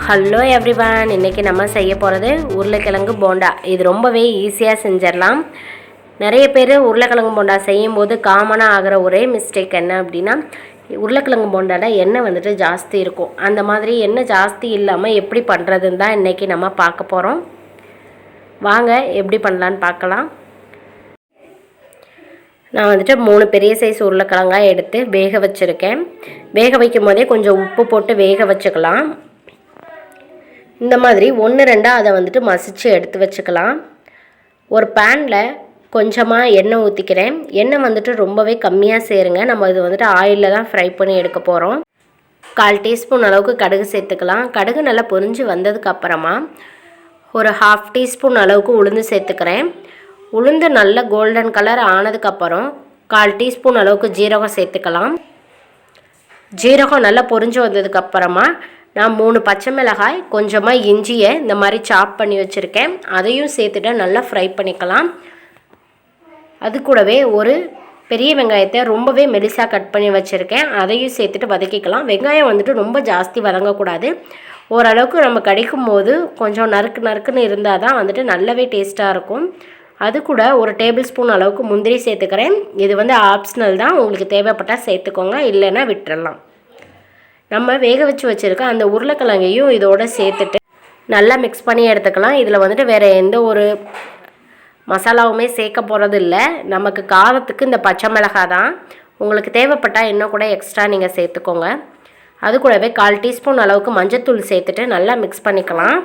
Hello everyone, இன்றைக்கி நம்ம செய்ய போகிறது உருளைக்கிழங்கு போண்டா. இது ரொம்பவே ஈஸியாக செஞ்சிடலாம். நிறைய பேர் உருளைக்கிழங்கு போண்டா செய்யும்போது காமனாக ஆகிற ஒரே மிஸ்டேக் என்ன அப்படின்னா, உருளைக்கிழங்கு போண்டாவில் எண்ணெய் வந்துட்டு ஜாஸ்தி இருக்கும். அந்த மாதிரி எண்ணெய் ஜாஸ்தி இல்லாமல் எப்படி பண்ணுறதுன்னு தான் இன்றைக்கி நம்ம பார்க்க போகிறோம். வாங்க எப்படி பண்ணலான்னு பார்க்கலாம். நான் வந்துட்டு 3 பெரிய சைஸ் உருளைக்கிழங்காய் எடுத்து வேக வச்சுருக்கேன். வேக வைக்கும் போதே கொஞ்சம் உப்பு போட்டு வேக வச்சுக்கலாம். இந்த மாதிரி 1-2 அதை வந்துட்டு மசிச்சு எடுத்து வச்சுக்கலாம். ஒரு பேனில் கொஞ்சமாக எண்ணெய் ஊற்றிக்கிறேன். எண்ணெய் வந்துட்டு ரொம்பவே கம்மியாக சேருங்க. நம்ம இது வந்துட்டு ஆயிலில் தான் ஃப்ரை பண்ணி எடுக்க போகிறோம். 1/4 டீஸ்பூன் அளவுக்கு கடுகு சேர்த்துக்கலாம். கடுகு நல்லா பொரிஞ்சு வந்ததுக்கப்புறமா ஒரு 1/2 டீஸ்பூன் அளவுக்கு உளுந்து சேர்த்துக்கிறேன். உளுந்து நல்ல கோல்டன் கலர் ஆனதுக்கப்புறம் 1/4 டீஸ்பூன் அளவுக்கு ஜீரகம் சேர்த்துக்கலாம். ஜீரகம் நல்லா பொரிஞ்சு வந்ததுக்கப்புறமா நான் 3 பச்சை மிளகாய், கொஞ்சமாக இஞ்சியை இந்த மாதிரி சாப் பண்ணி வச்சுருக்கேன். அதையும் சேர்த்துட்டு நல்லா ஃப்ரை பண்ணிக்கலாம். அது கூடவே ஒரு பெரிய வெங்காயத்தை ரொம்பவே மெலிசாக கட் பண்ணி வச்சுருக்கேன். அதையும் சேர்த்துட்டு வதக்கிக்கலாம். வெங்காயம் வந்துட்டு ரொம்ப ஜாஸ்தி வதங்கக்கூடாது. ஓரளவுக்கு நம்ம கிடைக்கும் போது கொஞ்சம் நறுக்குன்னு இருந்தால் தான் வந்துட்டு நல்லாவே டேஸ்ட்டாக இருக்கும். அது கூட ஒரு டேபிள் ஸ்பூன் அளவுக்கு முந்திரி சேர்த்துக்கிறேன். இது வந்து ஆப்ஷனல் தான், உங்களுக்கு தேவைப்பட்டால் சேர்த்துக்கோங்க, இல்லைன்னா விட்டுறலாம். நம்ம வேக வச்சு வச்சுருக்க அந்த உருளைக்கிழங்கையும் இதோடு சேர்த்துட்டு நல்லா மிக்ஸ் பண்ணி எடுத்துக்கலாம். இதில் வந்துட்டு வேறு எந்த ஒரு மசாலாவுமே சேர்க்க போகிறது இல்லை. நமக்கு காரத்துக்கு இந்த பச்சை மிளகாய் தான். உங்களுக்கு தேவைப்பட்டால் இன்னும் கூட எக்ஸ்ட்ரா நீங்கள் சேர்த்துக்கோங்க. அது கூடவே 1/4 டீஸ்பூன் அளவுக்கு மஞ்சத்தூள் சேர்த்துட்டு நல்லா மிக்ஸ் பண்ணிக்கலாம்.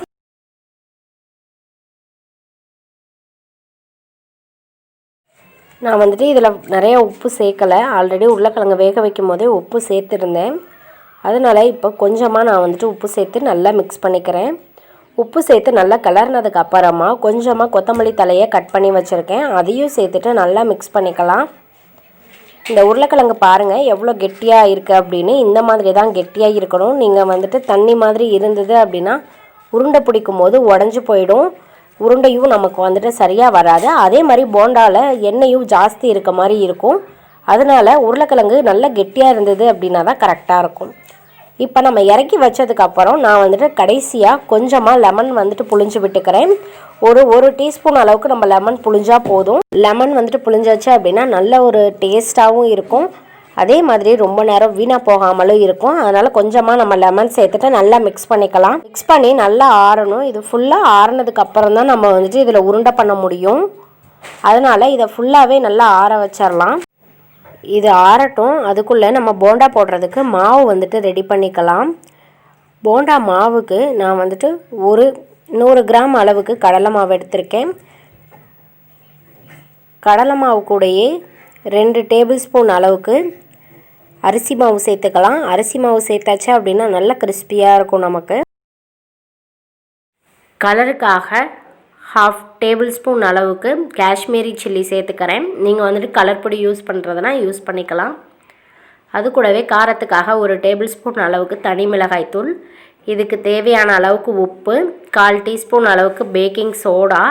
நான் வந்துட்டு இதில் நிறைய உப்பு சேர்க்கலை. ஆல்ரெடி உருளைக்கிழங்கு வேக வைக்கும் போதே உப்பு சேர்த்துருந்தேன். அதனால் இப்போ கொஞ்சமாக நான் வந்துட்டு உப்பு சேர்த்து நல்லா மிக்ஸ் பண்ணிக்கிறேன். உப்பு சேர்த்து நல்லா கலர்னதுக்கு அப்புறமா கொஞ்சமாக கொத்தமல்லி தலையை கட் பண்ணி வச்சுருக்கேன். அதையும் சேர்த்துட்டு நல்லா மிக்ஸ் பண்ணிக்கலாம். இந்த உருளைக்கிழங்கு பாருங்கள் எவ்வளோ கெட்டியாக இருக்குது அப்படின்னு. இந்த மாதிரி தான் கெட்டியாக இருக்கணும். நீங்கள் வந்துட்டு தண்ணி மாதிரி இருந்தது அப்படின்னா உருண்டை பிடிக்கும் போது உடஞ்சி போயிடும். உருண்டையும் நமக்கு வந்துட்டு சரியாக வராது. அதே மாதிரி போண்டாவில் எண்ணெயும் ஜாஸ்தி இருக்க மாதிரி இருக்கும். அதனால் உருளைக்கிழங்கு நல்லா கெட்டியாக இருந்தது அப்படின்னா தான் கரெக்டாக இருக்கும். இப்போ நம்ம இறக்கி வச்சதுக்கப்புறம் நான் வந்துட்டு கடைசியாக கொஞ்சமாக லெமன் வந்துட்டு புழிஞ்சு விட்டுக்கிறேன். ஒரு டீஸ்பூன் அளவுக்கு நம்ம லெமன் புழிஞ்சால் போதும். லெமன் வந்துட்டு புழிஞ்சாச்சு அப்படின்னா நல்ல ஒரு டேஸ்ட்டாகவும் இருக்கும். அதே மாதிரி ரொம்ப நேரம் வீணாக போகாமலும் இருக்கும். அதனால் கொஞ்சமாக நம்ம லெமன் சேர்த்துட்டு நல்லா மிக்ஸ் பண்ணிக்கலாம். மிக்ஸ் பண்ணி நல்லா ஆறணும். இது ஃபுல்லாக ஆறினதுக்கப்புறம் தான் நம்ம வந்துட்டு இதில் உருண்டை பண்ண முடியும். அதனால் இதை ஃபுல்லாகவே நல்லா ஆற வச்சிடலாம். இது ஆறட்டும். அதுக்குள்ளே நம்ம போண்டா போடுறதுக்கு மாவு வந்துட்டு ரெடி பண்ணிக்கலாம். போண்டா மாவுக்கு நான் வந்துட்டு ஒரு 100 கிராம் அளவுக்கு கடலை மாவு எடுத்திருக்கேன். கடலை மாவு கூடயே 2 டேபிள் ஸ்பூன் அளவுக்கு அரிசி மாவு சேர்த்துக்கலாம். அரிசி மாவு சேர்த்தாச்சு அப்படின்னா நல்லா கிறிஸ்பியாக இருக்கும். நமக்கு கலருக்காக 1/2 டேபிள் ஸ்பூன் அளவுக்கு காஷ்மீரி சில்லி சேர்த்துக்கிறேன். நீங்கள் வந்துட்டு கலர் பொடி யூஸ் பண்ணுறதுனா யூஸ் பண்ணிக்கலாம். அது கூடவே காரத்துக்காக ஒரு டேபிள் ஸ்பூன் அளவுக்கு தனி மிளகாய் தூள், இதுக்கு தேவையான அளவுக்கு உப்பு, 1/4 டீஸ்பூன் அளவுக்கு பேக்கிங் சோடா,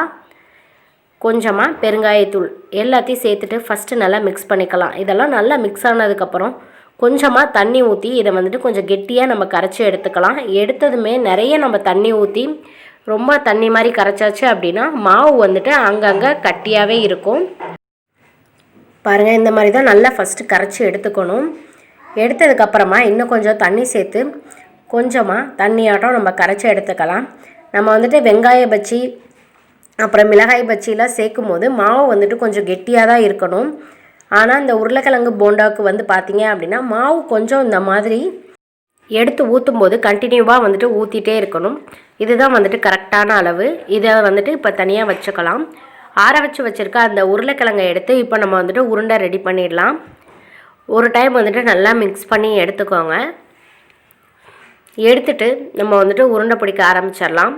கொஞ்சமாக பெருங்காயத்தூள் எல்லாத்தையும் சேர்த்துட்டு ஃபஸ்ட்டு நல்லா மிக்ஸ் பண்ணிக்கலாம். இதெல்லாம் நல்லா மிக்ஸ் ஆனதுக்கப்புறம் கொஞ்சமாக தண்ணி ஊற்றி இதை வந்துட்டு கொஞ்சம் கெட்டியாக நம்ம கரைச்சி எடுத்துக்கலாம். எடுத்ததுமே நிறைய நம்ம தண்ணி ஊற்றி ரொம்ப தண்ணி மாதிரி கரைச்சாச்சு அப்படின்னா மாவு வந்துட்டு அங்கங்கே கட்டியாகவே இருக்கும். பாருங்கள், இந்த மாதிரி தான் நல்லா ஃபஸ்ட்டு கரைச்சி எடுத்துக்கணும். எடுத்ததுக்கப்புறமா இன்னும் கொஞ்சம் தண்ணி சேர்த்து கொஞ்சமாக தண்ணியாட்டம் நம்ம கரைச்சி எடுத்துக்கலாம். நம்ம வந்துட்டு வெங்காய பச்சி அப்புறம் மிளகாய் பச்சிலாம் சேர்க்கும் போது மாவு வந்துட்டு கொஞ்சம் கெட்டியாக தான் இருக்கணும். ஆனால் இந்த உருளைக்கிழங்கு போண்டாவுக்கு வந்து பார்த்திங்க அப்படின்னா மாவு கொஞ்சம் இந்த மாதிரி எடுத்து ஊற்றும் போது கண்டினியூவாக வந்துட்டு ஊற்றிட்டே இருக்கணும். இதுதான் வந்துட்டு கரெக்டான அளவு. இதை வந்துட்டு இப்போ தனியாக வச்சுக்கலாம். ஆற வச்சு வச்சுருக்க அந்த உருளைக்கிழங்கை எடுத்து இப்போ நம்ம வந்துட்டு உருண்டை ரெடி பண்ணிடலாம். ஒரு டைம் வந்துட்டு நல்லா மிக்ஸ் பண்ணி எடுத்துக்கோங்க. எடுத்துட்டு நம்ம வந்துட்டு உருண்டை பிடிக்க ஆரம்பிச்சிடலாம்.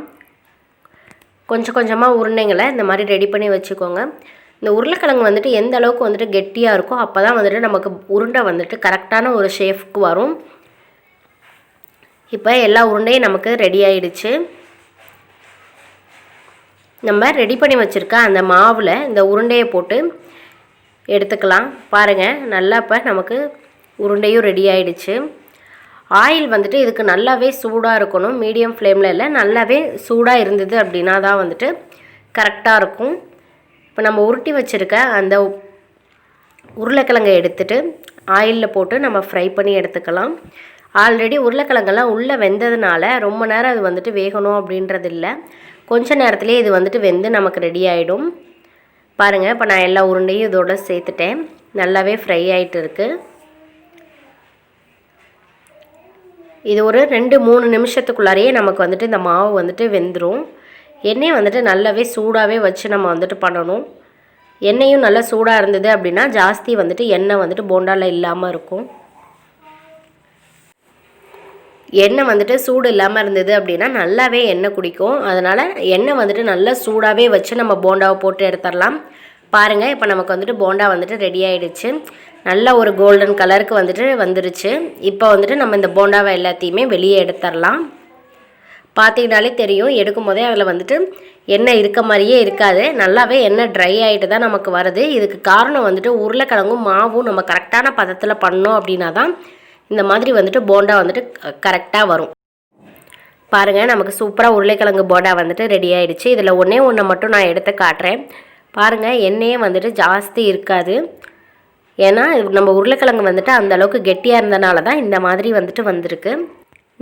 கொஞ்சம் கொஞ்சமாக உருண்டைங்களை இந்த மாதிரி ரெடி பண்ணி வச்சுக்கோங்க. இந்த உருளைக்கிழங்கு வந்துட்டு எந்த அளவுக்கு வந்துட்டு கெட்டியாக இருக்கோ அப்போ தான் வந்துட்டு நமக்கு உருண்டை வந்துட்டு கரெக்டான ஒரு ஷேஃப்க்கு வரும். இப்போ எல்லா உருண்டையும் நமக்கு ரெடி ஆகிடுச்சு. நம்ம ரெடி பண்ணி வச்சுருக்க அந்த மாவில் இந்த உருண்டையை போட்டு எடுத்துக்கலாம். பாருங்கள், நல்லா இப்போ நமக்கு உருண்டையும் ரெடி ஆகிடுச்சு. ஆயில் வந்துட்டு இதுக்கு நல்லாவே சூடாக இருக்கணும், மீடியம் ஃப்ளேமில் இல்லை, நல்லாவே சூடாக இருந்தது அப்படின்னா தான் வந்துட்டு கரெக்டாக இருக்கும். இப்போ நம்ம உருட்டி வச்சுருக்க அந்த உருளைக்கிழங்கை எடுத்துகிட்டு ஆயிலில் போட்டு நம்ம ஃப்ரை பண்ணி எடுத்துக்கலாம். ஆல்ரெடி உருளைக்கிழங்கெல்லாம் உள்ளே வெந்ததுனால ரொம்ப நேரம் அது வந்துட்டு வேகணும் அப்படின்றது இல்லை, கொஞ்ச நேரத்துலேயே இது வந்துட்டு வெந்து நமக்கு ரெடி ஆகிடும். பாருங்கள், இப்போ நான் எல்லா உருண்டையும் இதோட சேர்த்துட்டேன், நல்லாவே ஃப்ரை ஆகிட்டு இருக்குது. இது ஒரு 2-3 நிமிஷத்துக்குள்ளாரையே நமக்கு வந்துட்டு இந்த மாவு வந்துட்டு வெந்துடும். எண்ணெய் வந்துட்டு நல்லாவே சூடாகவே வச்சு நம்ம வந்துட்டு பண்ணணும். எண்ணெயும் நல்லா சூடாக இருந்தது அப்படின்னா ஜாஸ்தி வந்துட்டு எண்ணெய் வந்துட்டு போண்டாவில் இல்லாமல் இருக்கும். எண்ணெய் வந்துட்டு சூடு இல்லாமல் இருந்தது அப்படின்னா நல்லாவே எண்ணெய் குடிக்கும். அதனால் எண்ணெய் வந்துட்டு நல்லா சூடாகவே வச்சு நம்ம போண்டாவை போட்டு எடுத்துடலாம். பாருங்கள், இப்போ நமக்கு வந்துட்டு போண்டா வந்துட்டு ரெடி ஆகிடுச்சு. நல்ல ஒரு கோல்டன் கலருக்கு வந்துருச்சு. இப்போ வந்துட்டு நம்ம இந்த போண்டாவை எல்லாத்தையுமே வெளியே எடுத்துடலாம். பார்த்தீங்கனாலே தெரியும், எடுக்கும் போதே அதில் வந்துட்டு எண்ணெய் இருக்க மாதிரியே இருக்காது, நல்லாவே எண்ணெய் ட்ரை ஆகிட்டு தான் நமக்கு வருது. இதுக்கு காரணம் வந்துட்டு உருளைக்கிழங்கும் மாவும் நம்ம கரெக்டான பதத்தில் பண்ணோம் அப்படின்னா தான் இந்த மாதிரி வந்துட்டு போண்டா வந்துட்டு கரெக்டாக வரும். பாருங்கள், நமக்கு சூப்பராக உருளைக்கிழங்கு போண்டா வந்துட்டு ரெடி ஆகிடுச்சு. இதில் ஒன்று மட்டும் நான் எடுத்து காட்டுறேன். பாருங்கள், எண்ணெயே வந்துட்டு ஜாஸ்தி இருக்காது. ஏன்னா நம்ம உருளைக்கிழங்கு வந்துட்டு அந்தளவுக்கு கெட்டியாக இருந்தனால தான் இந்த மாதிரி வந்துட்டு வந்திருக்கு.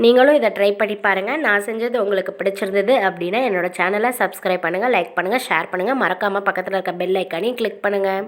நீங்களும் இதை ட்ரை பண்ணி பாருங்கள். நான் செஞ்சது உங்களுக்கு பிடிச்சிருந்தது அப்படின்னா என்னோடய சேனலை சப்ஸ்கிரைப் பண்ணுங்கள், லைக் பண்ணுங்கள், ஷேர் பண்ணுங்கள். மறக்காமல் பக்கத்தில் இருக்க பெல் ஐக்கானையும் கிளிக் பண்ணுங்கள்.